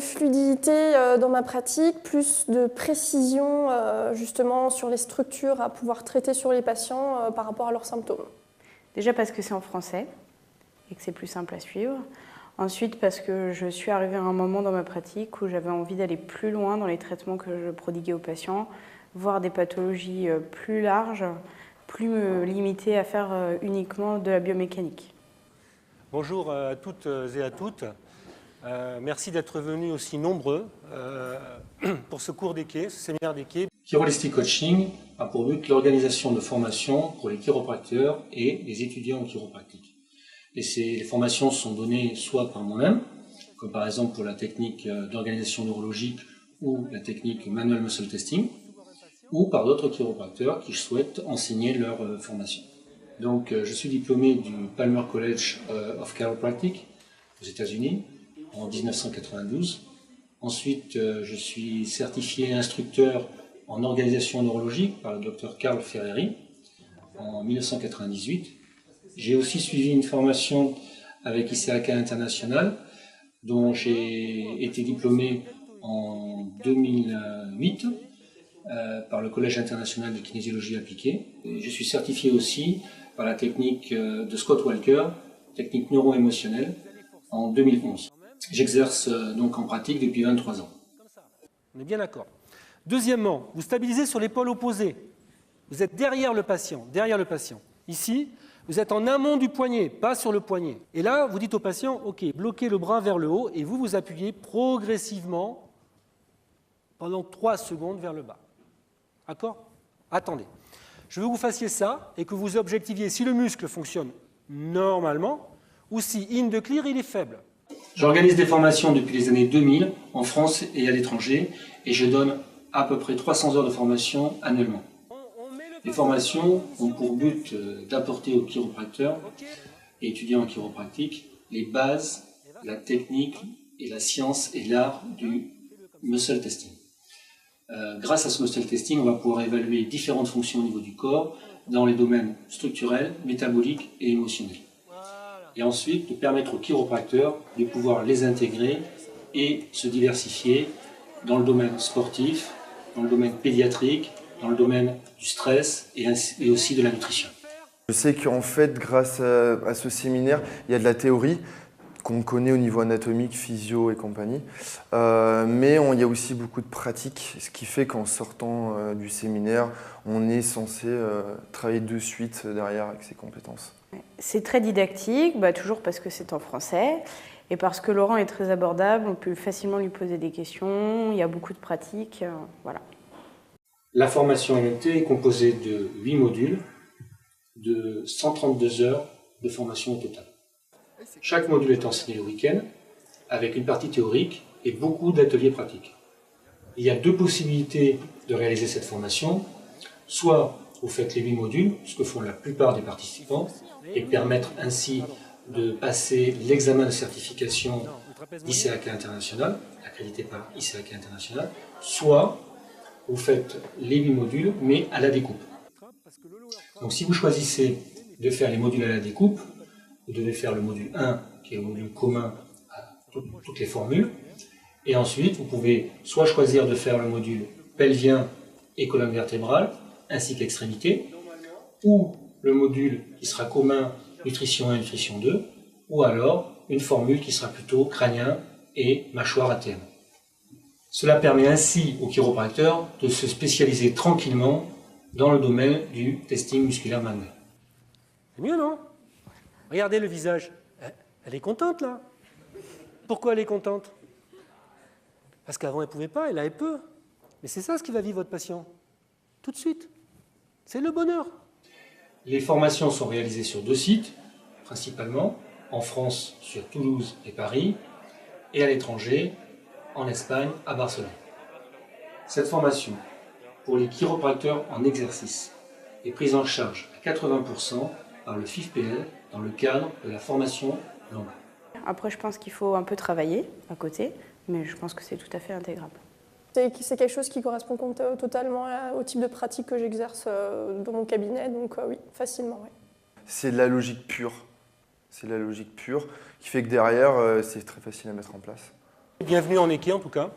fluidité dans ma pratique, plus de précision justement sur les structures à pouvoir traiter sur les patients par rapport à leurs symptômes. Déjà parce que c'est en français et que c'est plus simple à suivre. Ensuite parce que je suis arrivée à un moment dans ma pratique où j'avais envie d'aller plus loin dans les traitements que je prodiguais aux patients, voir des pathologies plus larges, plus me limiter à faire uniquement de la biomécanique. Bonjour à toutes et à toutes. Merci d'être venus aussi nombreux pour ce cours des quais, ce séminaire des quais. Chirolistic Coaching a pour but l'organisation de formations pour les chiropracteurs et les étudiants en chiropractique. Et les formations sont données soit par moi-même, comme par exemple pour la technique d'organisation neurologique ou la technique manual muscle testing, ou par d'autres chiropracteurs qui souhaitent enseigner leur formation. Donc je suis diplômé du Palmer College of Chiropractic aux États-Unis en 1992. Ensuite, je suis certifié instructeur en organisation neurologique par le Dr Carl Ferreri en 1998. J'ai aussi suivi une formation avec ICAK International, dont j'ai été diplômé en 2008 par le Collège international de kinésiologie appliquée. Et je suis certifié aussi par la technique de Scott Walker, technique neuro-émotionnelle, en 2011. J'exerce donc en pratique depuis 23 ans. On est bien d'accord. Deuxièmement, vous stabilisez sur l'épaule opposée. Vous êtes derrière le patient, Ici, vous êtes en amont du poignet, pas sur le poignet. Et là, vous dites au patient, OK, bloquez le bras vers le haut et vous vous appuyez progressivement pendant 3 secondes vers le bas. D'accord? Attendez. Je veux que vous fassiez ça et que vous objectiviez si le muscle fonctionne normalement ou si in de clear, il est faible. J'organise des formations depuis les années 2000 en France et à l'étranger et je donne à peu près 300 heures de formation annuellement. Les formations ont pour but d'apporter aux chiropracteurs et étudiants en chiropractique les bases, la technique et la science et l'art du muscle testing. Grâce à ce muscle testing, on va pouvoir évaluer différentes fonctions au niveau du corps dans les domaines structurels, métaboliques et émotionnels. Et ensuite, de permettre aux chiropracteurs de pouvoir les intégrer et se diversifier dans le domaine sportif, dans le domaine pédiatrique, dans le domaine du stress et aussi de la nutrition. Je sais qu'en fait, grâce à ce séminaire, il y a de la théorie qu'on connaît au niveau anatomique, physio et compagnie, mais il y a aussi beaucoup de pratique, ce qui fait qu'en sortant du séminaire, on est censé travailler de suite derrière avec ses compétences. C'est très didactique, toujours parce que c'est en français et parce que Laurent est très abordable, on peut facilement lui poser des questions, il y a beaucoup de pratiques, voilà. La formation MMT est composée de 8 modules, de 132 heures de formation au total. Chaque module est enseigné le week-end, avec une partie théorique et beaucoup d'ateliers pratiques. Il y a 2 possibilités de réaliser cette formation. Soit vous faites les 8 modules, ce que font la plupart des participants, et permettre ainsi de passer l'examen de certification ICAK International, accrédité par ICAK International, soit vous faites les 8 modules, mais à la découpe. Donc si vous choisissez de faire les modules à la découpe, vous devez faire le module 1, qui est le module commun à toutes les formules, et ensuite vous pouvez soit choisir de faire le module pelvien et colonne vertébrale, ainsi qu'extrémité, ou le module qui sera commun nutrition 1 et nutrition 2, ou alors une formule qui sera plutôt crânien et mâchoire ATM. Cela permet ainsi aux chiropracteurs de se spécialiser tranquillement dans le domaine du testing musculaire manuel. C'est mieux, non? Regardez le visage. Elle est contente, là. Pourquoi elle est contente? Parce qu'avant, elle ne pouvait pas, elle avait peu. Mais c'est ça ce qui va vivre votre patient. Tout de suite. C'est le bonheur. Les formations sont réalisées sur 2 sites, principalement, en France sur Toulouse et Paris, et à l'étranger, en Espagne, à Barcelone. Cette formation, pour les chiropracteurs en exercice, est prise en charge à 80% par le FIFPL dans le cadre de la formation longue. Après, je pense qu'il faut un peu travailler à côté, mais je pense que c'est tout à fait intégrable. C'est quelque chose qui correspond totalement au type de pratique que j'exerce dans mon cabinet, donc oui, facilement. Oui. C'est de la logique pure. C'est de la logique pure qui fait que derrière, c'est très facile à mettre en place. Bienvenue en équipe en tout cas.